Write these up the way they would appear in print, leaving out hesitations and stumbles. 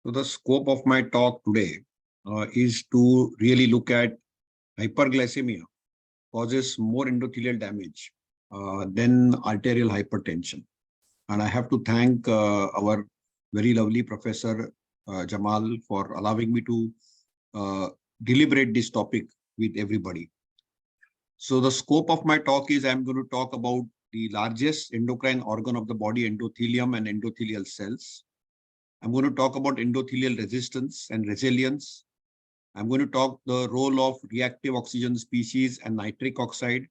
So the scope of my talk today is to really look at hyperglycemia causes more endothelial damage than arterial hypertension. And I have to thank our very lovely Professor Jamal for allowing me to deliberate this topic with everybody. So the scope of my talk is I'm going to talk about the largest endocrine organ of the body, endothelium and endothelial cells. I'm going to talk about endothelial resistance and resilience. I'm going to talk the role of reactive oxygen species and nitric oxide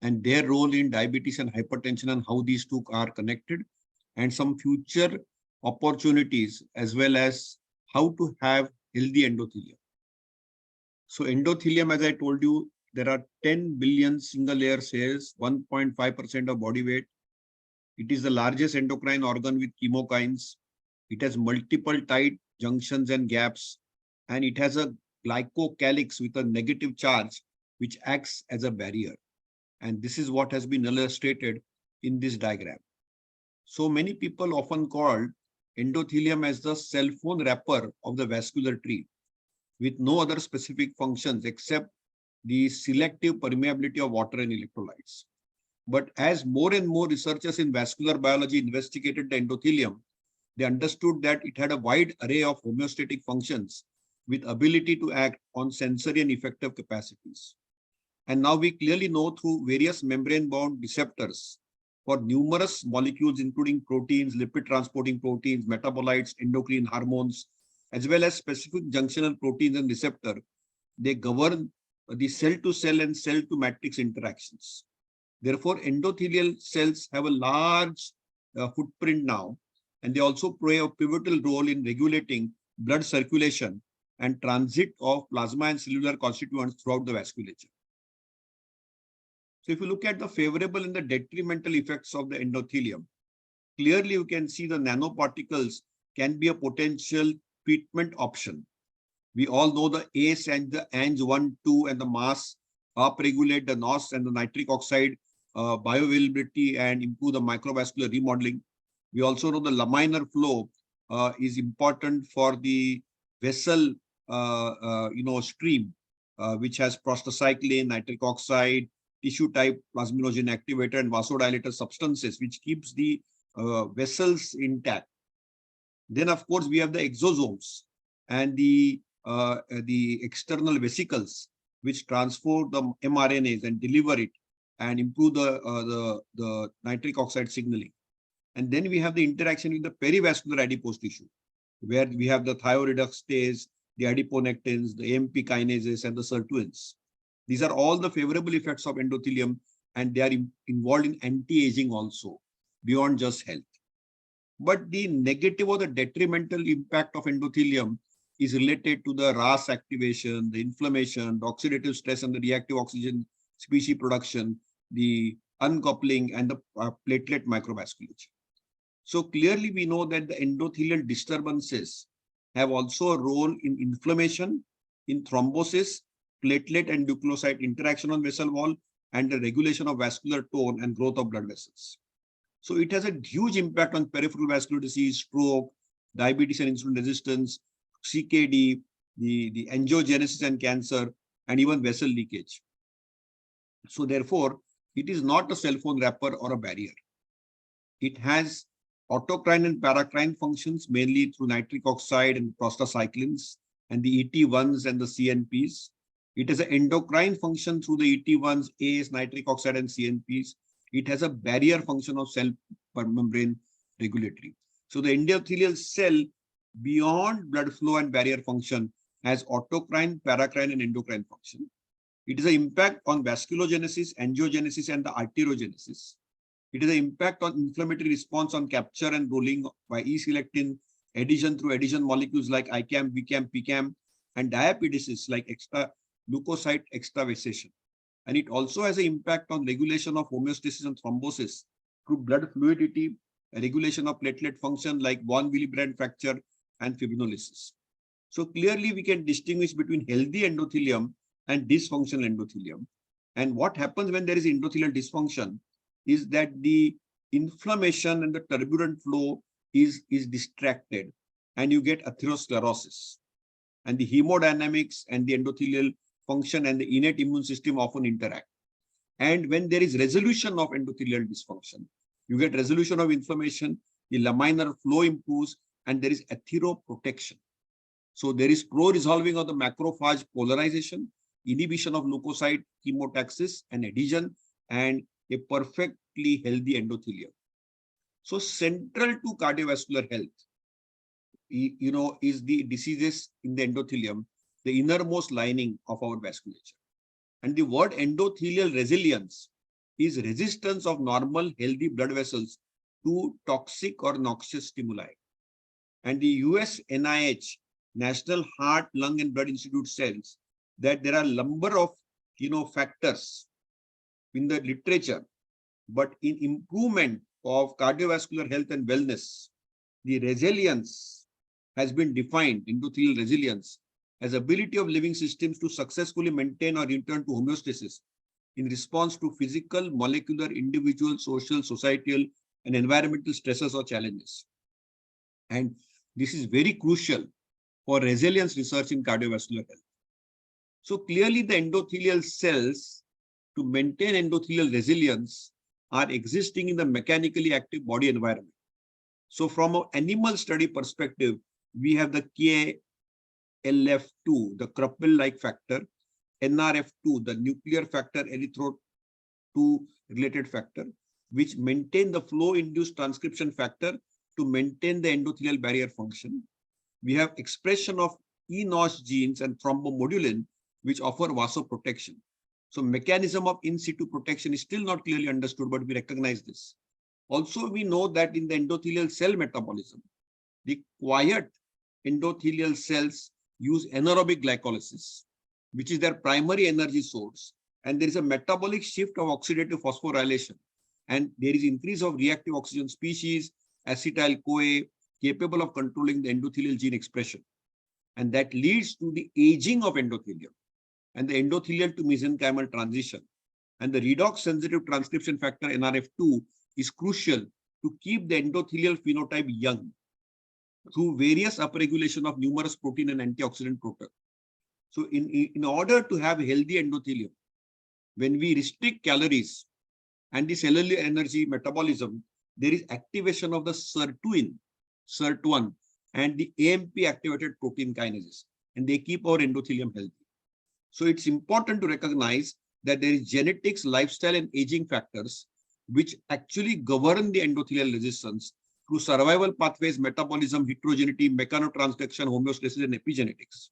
and their role in diabetes and hypertension and how these two are connected, and some future opportunities as well as how to have healthy endothelium. So endothelium, as I told you, there are 10 billion single layer cells, 1.5% of body weight. It is the largest endocrine organ with chemokines. It has multiple tight junctions and gaps, and it has a glycocalyx with a negative charge, which acts as a barrier. And this is what has been illustrated in this diagram. So many people often call endothelium as the cell phone wrapper of the vascular tree, with no other specific functions except the selective permeability of water and electrolytes. But as more and more researchers in vascular biology investigated the endothelium, they understood that it had a wide array of homeostatic functions with ability to act on sensory and effective capacities. And now we clearly know through various membrane-bound receptors for numerous molecules, including proteins, lipid transporting proteins, metabolites, endocrine hormones, as well as specific junctional proteins and receptor, they govern the cell-to-cell and cell-to-matrix interactions. Therefore, endothelial cells have a large footprint now, and they also play a pivotal role in regulating blood circulation and transit of plasma and cellular constituents throughout the vasculature. So if you look at the favorable and the detrimental effects of the endothelium, clearly you can see the nanoparticles can be a potential treatment option. We all know the ACE and the ANG1, 2 and the MAS upregulate the NOS and the nitric oxide bioavailability and improve the microvascular remodeling. We also know the laminar flow is important for the vessel stream, which has prostacyclin, nitric oxide, tissue type plasminogen activator and vasodilator substances, which keeps the vessels intact. Then, of course, we have the exosomes and the external vesicles, which transport the mRNAs and deliver it and improve the nitric oxide signaling. And then we have the interaction with the perivascular adipose tissue, where we have the thioreductase, the adiponectins, the AMP kinases, and the sirtuins. These are all the favorable effects of endothelium, and they are involved in anti-aging also, beyond just health. But the negative or the detrimental impact of endothelium is related to the RAS activation, the inflammation, the oxidative stress, and the reactive oxygen species production, the uncoupling, and the platelet microvasculature. So clearly we know that the endothelial disturbances have also a role in inflammation, in thrombosis, platelet and nucleoside interaction on vessel wall, and the regulation of vascular tone and growth of blood vessels. So it has a huge impact on peripheral vascular disease, stroke, diabetes and insulin resistance, CKD, the angiogenesis and cancer, and even vessel leakage. So therefore, it is not a cell phone wrapper or a barrier. It has autocrine and paracrine functions, mainly through nitric oxide and prostacyclins, and the ET1s and the CNPs. It has an endocrine function through the ET1s, ACE, nitric oxide, and CNPs. It has a barrier function of cell membrane regulatory. So the endothelial cell, beyond blood flow and barrier function, has autocrine, paracrine, and endocrine function. It is an impact on vasculogenesis, angiogenesis, and the arteriogenesis. It is an impact on inflammatory response on capture and rolling by E-selectin, adhesion through adhesion molecules like ICAM, VCAM, PCAM, and diapedesis like extra leukocyte extravasation. And it also has an impact on regulation of homeostasis and thrombosis through blood fluidity, regulation of platelet function like von Willebrand fracture and fibrinolysis. So clearly we can distinguish between healthy endothelium and dysfunctional endothelium. And what happens when there is endothelial dysfunction is that the inflammation and the turbulent flow is distracted, and you get atherosclerosis. And the hemodynamics and the endothelial function and the innate immune system often interact. And when there is resolution of endothelial dysfunction, you get resolution of inflammation, the laminar flow improves, and there is atheroprotection. So there is pro-resolving of the macrophage polarization, inhibition of leukocyte chemotaxis and adhesion, and a perfectly healthy endothelium. So central to cardiovascular health, is the diseases in the endothelium, the innermost lining of our vasculature. And the word endothelial resilience is resistance of normal healthy blood vessels to toxic or noxious stimuli. And the US NIH, National Heart, Lung and Blood Institute, says that there are a number of factors in the literature, but in improvement of cardiovascular health and wellness, the resilience has been defined, endothelial resilience, as ability of living systems to successfully maintain or return to homeostasis in response to physical, molecular, individual, social, societal, and environmental stresses or challenges. And this is very crucial for resilience research in cardiovascular health. So clearly the endothelial cells to maintain endothelial resilience are existing in the mechanically active body environment. So from an animal study perspective, we have the KLF2, the Kruppel-like factor, NRF2, the nuclear factor erythro2 related factor, which maintain the flow-induced transcription factor to maintain the endothelial barrier function. We have expression of eNOS genes and thrombomodulin, which offer vasoprotection. So mechanism of in situ protection is still not clearly understood, but we recognize this. Also, we know that in the endothelial cell metabolism, the quiet endothelial cells use anaerobic glycolysis, which is their primary energy source. And there is a metabolic shift of oxidative phosphorylation. And there is increase of reactive oxygen species, acetyl-CoA, capable of controlling the endothelial gene expression. And that leads to the aging of endothelium and the endothelial to mesenchymal transition. And the redox sensitive transcription factor NRF2 is crucial to keep the endothelial phenotype young through various upregulation of numerous protein and antioxidant protein. So in order to have healthy endothelium, when we restrict calories and the cellular energy metabolism, there is activation of the SIRT1, and the AMP activated protein kinases, and they keep our endothelium healthy. So it's important to recognize that there is genetics, lifestyle, and aging factors which actually govern the endothelial resistance through survival pathways, metabolism, heterogeneity, mechanotransduction, homeostasis, and epigenetics.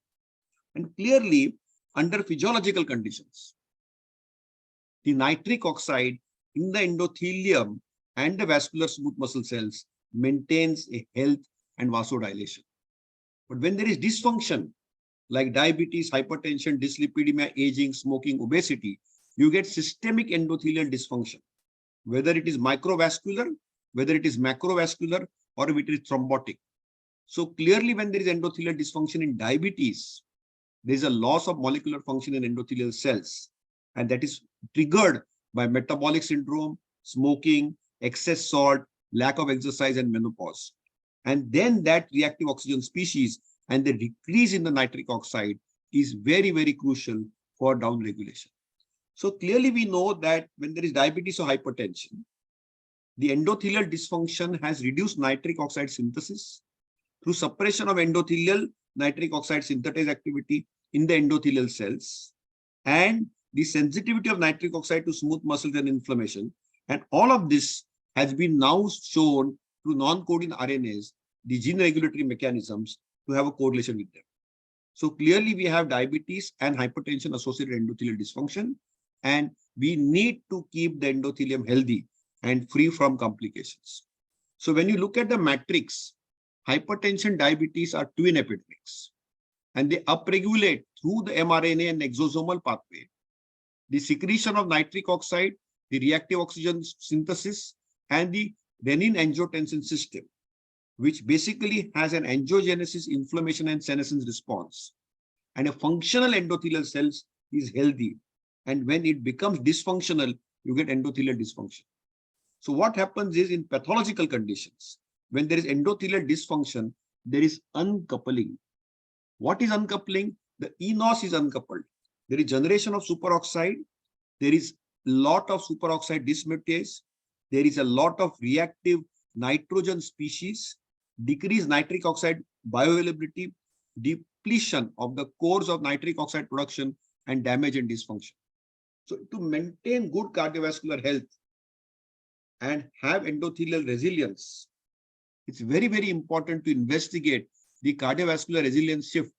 And clearly, under physiological conditions, the nitric oxide in the endothelium and the vascular smooth muscle cells maintains a health and vasodilation. But when there is dysfunction, like diabetes, hypertension, dyslipidemia, aging, smoking, obesity, you get systemic endothelial dysfunction, whether it is microvascular, whether it is macrovascular, or if it is thrombotic. So clearly, when there is endothelial dysfunction in diabetes, there is a loss of molecular function in endothelial cells, and that is triggered by metabolic syndrome, smoking, excess salt, lack of exercise, and menopause. And then that reactive oxygen species and the decrease in the nitric oxide is very, very crucial for downregulation. So clearly we know that when there is diabetes or hypertension, the endothelial dysfunction has reduced nitric oxide synthesis through suppression of endothelial nitric oxide synthetase activity in the endothelial cells and the sensitivity of nitric oxide to smooth muscles and inflammation. And all of this has been now shown through non-coding RNAs, the gene regulatory mechanisms, to have a correlation with them. So clearly we have diabetes and hypertension associated endothelial dysfunction, and we need to keep the endothelium healthy and free from complications. So when you look at the matrix, hypertension, diabetes are twin epidemics, and they upregulate through the mRNA and exosomal pathway the secretion of nitric oxide, the reactive oxygen synthesis, and the renin-angiotensin system, which basically has an angiogenesis, inflammation, and senescence response. And a functional endothelial cells is healthy. And when it becomes dysfunctional, you get endothelial dysfunction. So what happens is in pathological conditions, when there is endothelial dysfunction, there is uncoupling. What is uncoupling? The enos is uncoupled. There is generation of superoxide. There is lot of superoxide dismutase. There is a lot of reactive nitrogen species, decreased nitric oxide bioavailability, depletion of the cores of nitric oxide production, and damage and dysfunction. So to maintain good cardiovascular health and have endothelial resilience, it's very, very important to investigate the cardiovascular resilience shift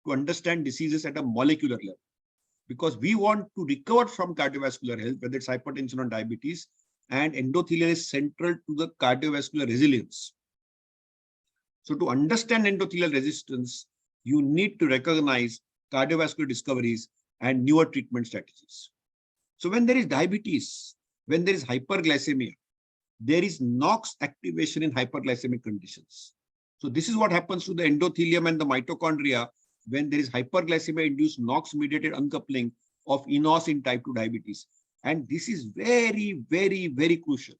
to understand diseases at a molecular level. Because we want to recover from cardiovascular health, whether it's hypertension or diabetes, and endothelial is central to the cardiovascular resilience. So to understand endothelial resistance, you need to recognize cardiovascular discoveries and newer treatment strategies. So when there is diabetes, when there is hyperglycemia, there is NOx activation in hyperglycemic conditions. So this is what happens to the endothelium and the mitochondria when there is hyperglycemia-induced NOx-mediated uncoupling of enos in type 2 diabetes. And this is very, very, very crucial.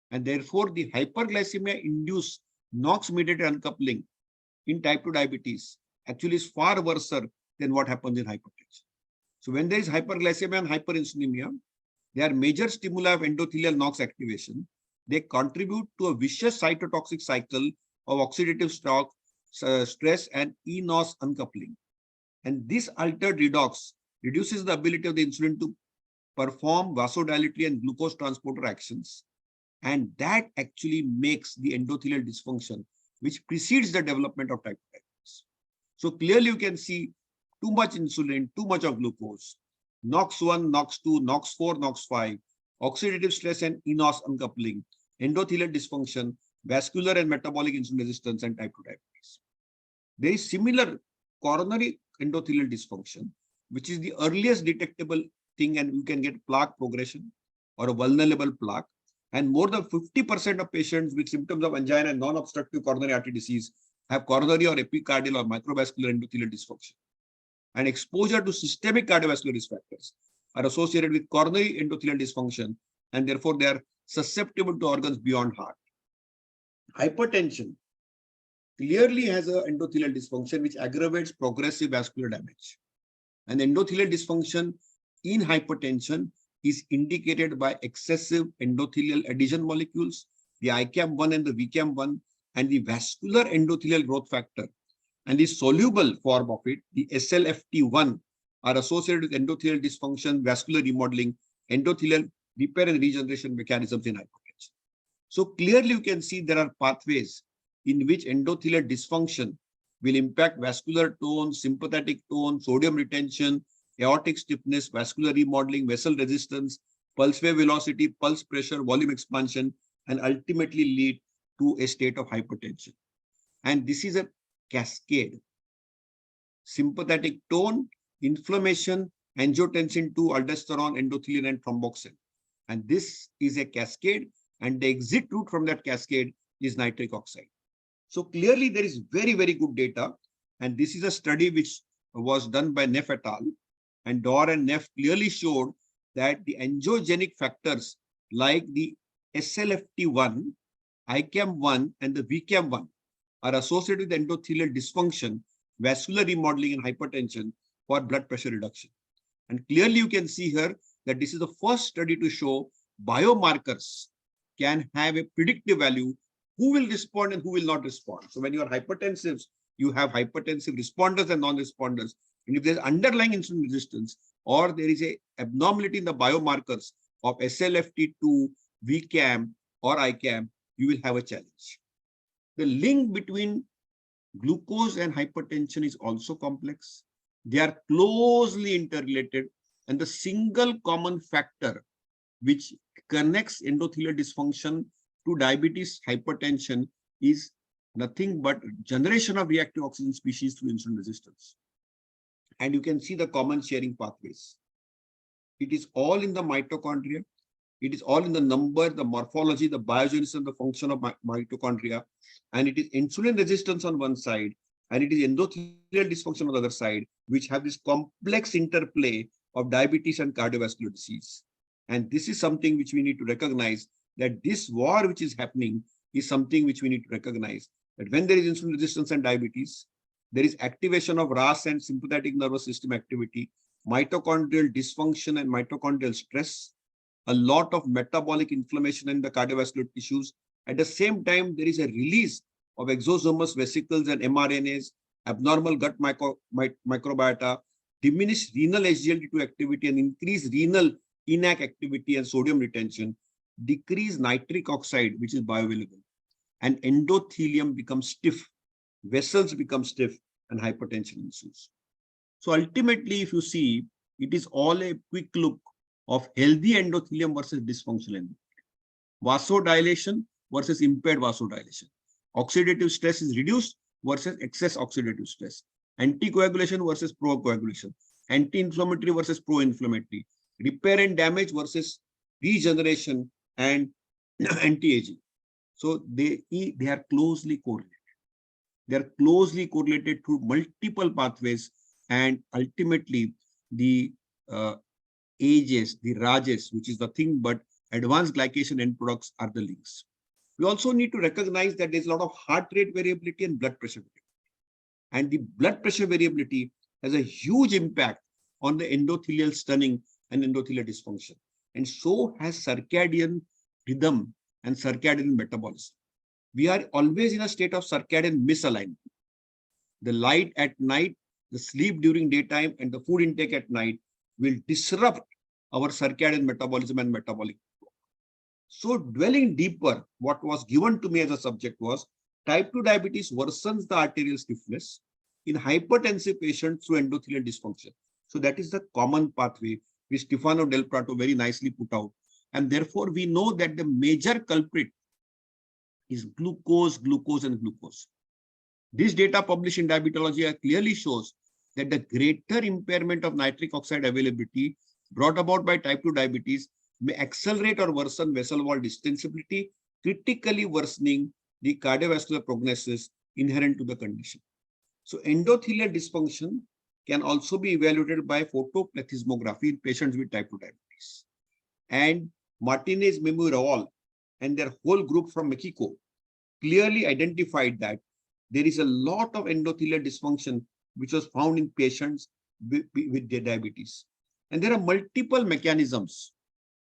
And therefore, the hyperglycemia-induced NOx-mediated uncoupling in type 2 diabetes actually is far worse than what happens in hypertension. So when there is hyperglycemia and hyperinsulinemia, they are major stimuli of endothelial NOx activation. They contribute to a vicious cytotoxic cycle of oxidative stress and enos uncoupling. And this altered redox reduces the ability of the insulin to perform vasodilatory and glucose transporter actions. And that actually makes the endothelial dysfunction, which precedes the development of type 2 diabetes. So clearly you can see too much insulin, too much of glucose, NOx1, NOx2, NOx4, NOx5, oxidative stress and enos uncoupling, endothelial dysfunction, vascular and metabolic insulin resistance, and type 2 diabetes. There is similar coronary endothelial dysfunction, which is the earliest detectable thing, and you can get plaque progression or a vulnerable plaque. And more than 50% of patients with symptoms of angina and non-obstructive coronary artery disease have coronary or epicardial or microvascular endothelial dysfunction. And exposure to systemic cardiovascular risk factors are associated with coronary endothelial dysfunction, and therefore they are susceptible to organs beyond heart. Hypertension clearly has an endothelial dysfunction which aggravates progressive vascular damage. And endothelial dysfunction in hypertension is indicated by excessive endothelial adhesion molecules, the ICAM1 and the VCAM1, and the vascular endothelial growth factor. And the soluble form of it, the SLFT1, are associated with endothelial dysfunction, vascular remodeling, endothelial repair and regeneration mechanisms in hypertension. So clearly you can see there are pathways in which endothelial dysfunction will impact vascular tone, sympathetic tone, sodium retention, aortic stiffness, vascular remodeling, vessel resistance, pulse wave velocity, pulse pressure, volume expansion, and ultimately lead to a state of hypertension. And this is a cascade. Sympathetic tone, inflammation, angiotensin 2, aldosterone, endothelin, and thromboxane. And this is a cascade, and the exit route from that cascade is nitric oxide. So clearly there is very, very good data. And this is a study which was done by Neff et al. And Dor and Neff clearly showed that the angiogenic factors like the SLFT1, ICAM1, and the VCAM1 are associated with endothelial dysfunction, vascular remodeling, and hypertension for blood pressure reduction. And clearly you can see here that this is the first study to show biomarkers can have a predictive value, who will respond and who will not respond. So when you are hypertensive, you have hypertensive responders and non-responders. And if there's underlying insulin resistance or there is a abnormality in the biomarkers of SLFT2, VCAM, or ICAM, you will have a challenge. The link between glucose and hypertension is also complex. They are closely interrelated, and the single common factor which connects endothelial dysfunction to diabetes, hypertension is nothing but generation of reactive oxygen species through insulin resistance. And you can see the common sharing pathways. It is all in the mitochondria. It is all in the number, the morphology, the biogenesis, and the function of mitochondria. And it is insulin resistance on one side, and it is endothelial dysfunction on the other side, which have this complex interplay of diabetes and cardiovascular disease. And this is something which we need to recognize, that this war which is happening is something which we need to recognize. that when there is insulin resistance and diabetes, there is activation of RAS and sympathetic nervous system activity, mitochondrial dysfunction and mitochondrial stress, a lot of metabolic inflammation in the cardiovascular tissues. At the same time, there is a release of exosomal vesicles and mRNAs, abnormal gut microbiota, diminished renal SGLT2 activity and increased renal ENaC activity and sodium retention, decreased nitric oxide, which is bioavailable, and endothelium becomes stiff, vessels become stiff, and hypertension ensues. So ultimately, if you see, it is all a quick look of healthy endothelium versus dysfunctional endothelium. Vasodilation versus impaired vasodilation. Oxidative stress is reduced versus excess oxidative stress. Anticoagulation versus procoagulation. Anti-inflammatory versus pro-inflammatory. Repair and damage versus regeneration and anti-aging. So they are closely correlated. They are closely correlated through multiple pathways, and ultimately the AGEs, the RAGEs, which is the thing, but advanced glycation end products are the links. We also need to recognize that there's a lot of heart rate variability and blood pressure variability. And the blood pressure variability has a huge impact on the endothelial stunning and endothelial dysfunction. And so has circadian rhythm and circadian metabolism. We are always in a state of circadian misalignment. The light at night, the sleep during daytime, and the food intake at night will disrupt our circadian metabolism and metabolic clock. So dwelling deeper, what was given to me as a subject was type 2 diabetes worsens the arterial stiffness in hypertensive patients through endothelial dysfunction. So that is the common pathway which Stefano Del Prato very nicely put out. And therefore, we know that the major culprit is glucose, and glucose. This data published in Diabetology clearly shows that the greater impairment of nitric oxide availability brought about by type 2 diabetes may accelerate or worsen vessel wall distensibility, critically worsening the cardiovascular prognosis inherent to the condition. So endothelial dysfunction can also be evaluated by photoplethysmography in patients with type 2 diabetes. And Martinez, Memu, Raval, and their whole group from Mexico clearly identified that there is a lot of endothelial dysfunction which was found in patients with diabetes. And there are multiple mechanisms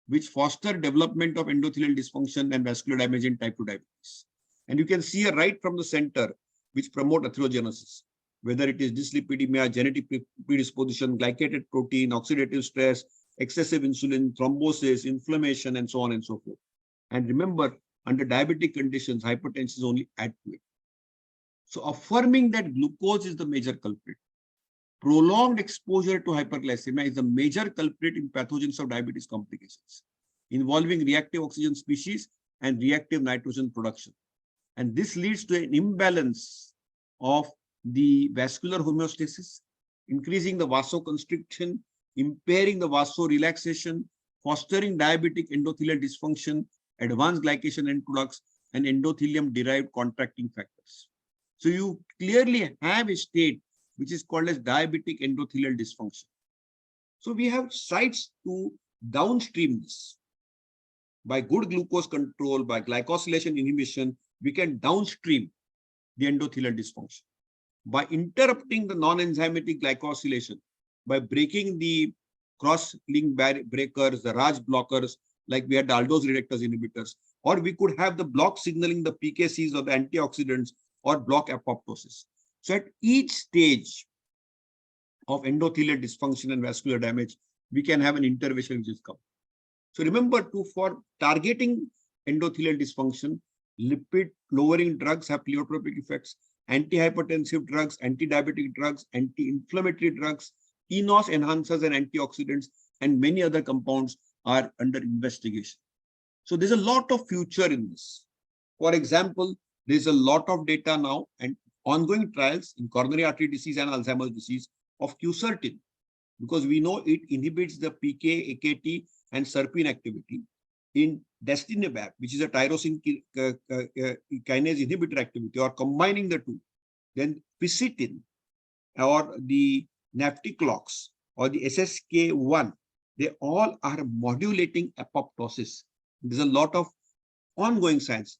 which foster development of endothelial dysfunction and vascular damage in type 2 diabetes. And you can see right from the center which promote atherogenesis, whether it is dyslipidemia, genetic predisposition, glycated protein, oxidative stress, excessive insulin, thrombosis, inflammation, and so on and so forth. And remember, under diabetic conditions, hypertension is only add to it. So affirming that glucose is the major culprit, prolonged exposure to hyperglycemia is the major culprit in pathogens of diabetes complications, involving reactive oxygen species and reactive nitrogen production. And this leads to an imbalance of the vascular homeostasis, increasing the vasoconstriction, impairing the vasorelaxation, fostering diabetic endothelial dysfunction, advanced glycation end products, and endothelium-derived contracting factors. So you clearly have a state which is called as diabetic endothelial dysfunction. So we have sites to downstream this. By good glucose control, by glycosylation inhibition, we can downstream the endothelial dysfunction. By interrupting the non-enzymatic glycosylation, by breaking the cross-link breakers, the RAS blockers, like we had the aldose reductase inhibitors, or we could have the block signaling the PKCs or the antioxidants or block apoptosis. So at each stage of endothelial dysfunction and vascular damage, we can have an intervention which is covered. So remember, for targeting endothelial dysfunction, lipid lowering drugs have pleiotropic effects, antihypertensive drugs, anti-diabetic drugs, anti-inflammatory drugs, enos enhancers and antioxidants, and many other compounds are under investigation. So there's a lot of future in this. For example, there's a lot of data now and ongoing trials in coronary artery disease and Alzheimer's disease of quercetin, because we know it inhibits the PK, AKT, and SERPIN activity. In destinimab, which is a tyrosine kinase inhibitor activity, or combining the two, then piscitin or the nafticlox or the SSK1, they all are modulating apoptosis. There's a lot of ongoing science.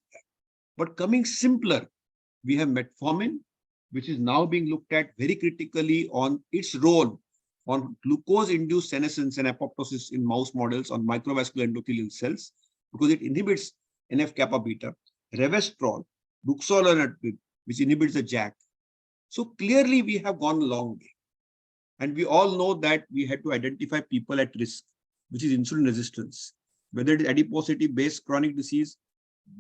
But coming simpler, We have metformin, which is now being looked at very critically on its role on glucose-induced senescence and apoptosis in mouse models on microvascular endothelial cells, because it inhibits NF-kappa beta. Revestrol, buxolonetant, which inhibits the JAK. So clearly we have gone a long way. And we all know that we had to identify people at risk, which is insulin resistance, whether it is adiposity-based chronic disease,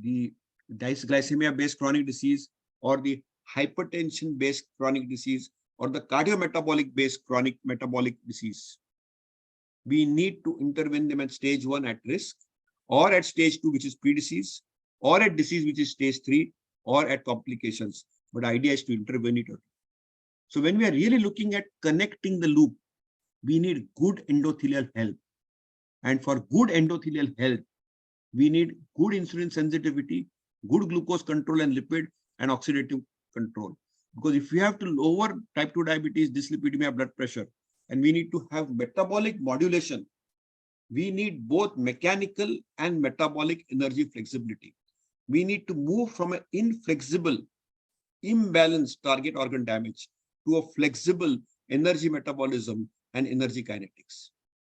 the dysglycemia-based chronic disease, or the hypertension-based chronic disease, or the cardiometabolic-based chronic metabolic disease. We need to intervene them at stage 1 at risk, or at stage 2, which is pre-disease, or at disease, which is stage 3, or at complications. But the idea is to intervene it. So when we are really looking at connecting the loop, we need good endothelial health. And for good endothelial health, we need good insulin sensitivity, good glucose control and lipid and oxidative control. Because if we have to lower type 2 diabetes, dyslipidemia, blood pressure, and we need to have metabolic modulation, we need both mechanical and metabolic energy flexibility. We need to move from an inflexible, imbalanced target organ damage to a flexible energy metabolism and energy kinetics.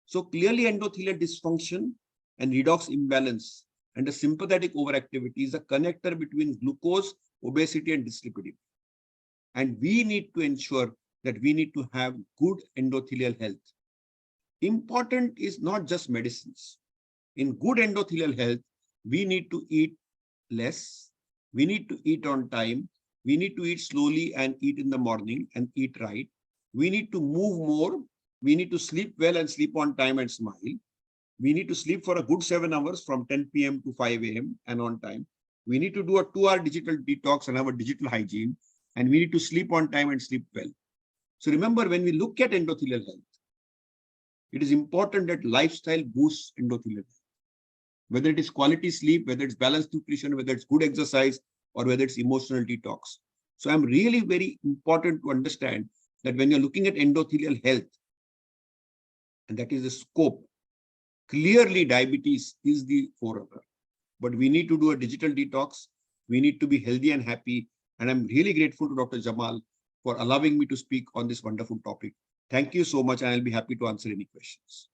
So clearly endothelial dysfunction and redox imbalance and a sympathetic overactivity is a connector between glucose, obesity, and dyslipidemia. And we need to ensure that we need to have good endothelial health. Important is not just medicines. In good endothelial health, we need to eat less, we need to eat on time, we need to eat slowly and eat in the morning and eat right. We need to move more. We need to sleep well and sleep on time and smile. We need to sleep for a good 7 hours from 10 p.m. to 5 a.m. and on time. We need to do a 2-hour digital detox and have a digital hygiene. And we need to sleep on time and sleep well. So remember, when we look at endothelial health, it is important that lifestyle boosts endothelial health. Whether it is quality sleep, whether it's balanced nutrition, whether it's good exercise, or whether it's emotional detox. So I'm really very important to understand that when you're looking at endothelial health, and that is the scope, clearly diabetes is the forerunner. But we need to do a digital detox. We need to be healthy and happy. And I'm really grateful to Dr. Jamal for allowing me to speak on this wonderful topic. Thank you so much, and I'll be happy to answer any questions.